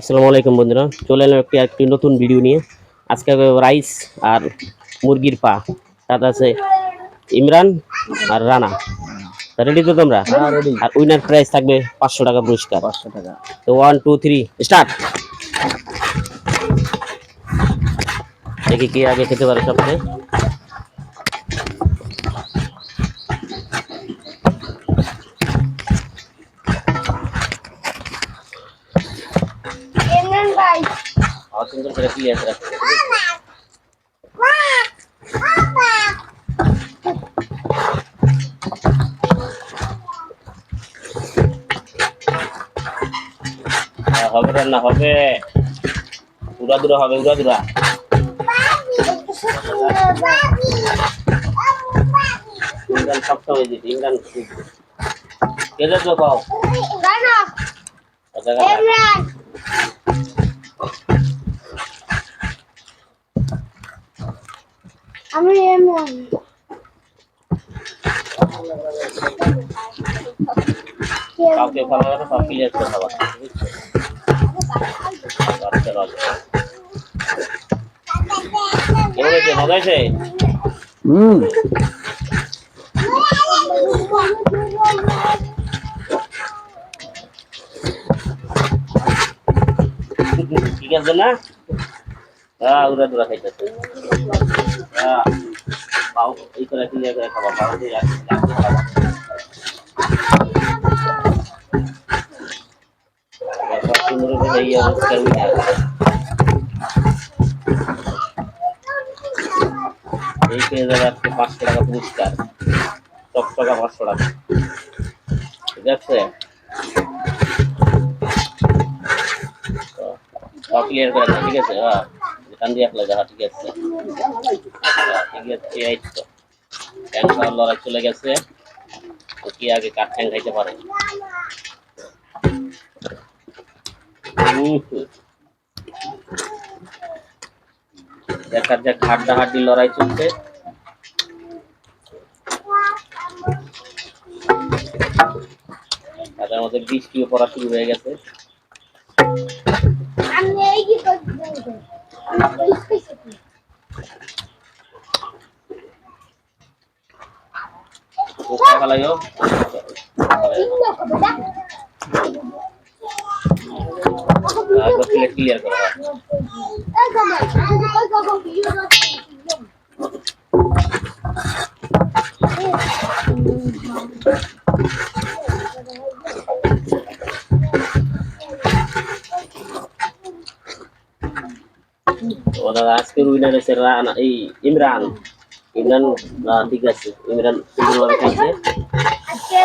আসসালামু আলাইকুম বন্ধুরা, চলে এলাম একটি নতুন ভিডিও নিয়ে। আজকে রাইস আর মুরগির পা, সাথে আছে ইমরান আর রানা। রেডি তো তোমরা? রেডি। আর উইনার প্রাইজ থাকবে 500 টাকা পুরস্কার। 500 টাকা। তো 1 2 3 স্টার্ট। দেখি কে আগে খেতে পারে সবচেয়ে। ইমরান ভাই সুন্দর করে ক্লিয়ার করে রাখতে হবে। হবে রান্না হবে, উড়া দুরা হবে, উড়া দুরা। ইমরান সবসময় দিতে, ইমরান কে যাবে পাও? রানা আচ্ছা ইমরান আমি ইমরান কাউকে ভালো লাগে না, সব ক্লিয়ার করে খাবার। কেমন হয়েছে? মজা হয়েছে? ঠিক আছে না? হ্যাঁ, উড়া দুরা খাইতেছে। হ্যাঁ, পাও এই করে ক্লিয়ার করে খাবার, পাও দিয়ে রাখতে খাবার। সব সুন্দর করে এই অবস্থায় উঠে আসে। এই পেয়ে যাবে আজকে 500 টাকা পুরস্কার। সব টাকা 500 টাকা। ঠিক আছে? সব ক্লিয়ার করে দাও, ঠিক আছে? হ্যাঁ, কান দিয়ে আসলে যা, ঠিক আছে? ঠিক আছে, এই তো ঠ্যাং খাওয়ার লড়াই চলে গেছে। তো কি আগে কাঠ ঠ্যাং খাইতে পারে? দেখার যাক, হাড্ডাহাড্ডি লড়াই চলছে। তাদের মধ্যে বৃষ্টিও পড়া শুরু হয়ে গেছে। আমি এই কি করতে কোথায় ফেলাইও? ক্লিয়ার করা হয়। ওনার আজকের উইনার হচ্ছে রানা, এই ইমরান। ইমরান ঠিক আছে, ইমরান সুন্দরভাবে খাইছে। আজকে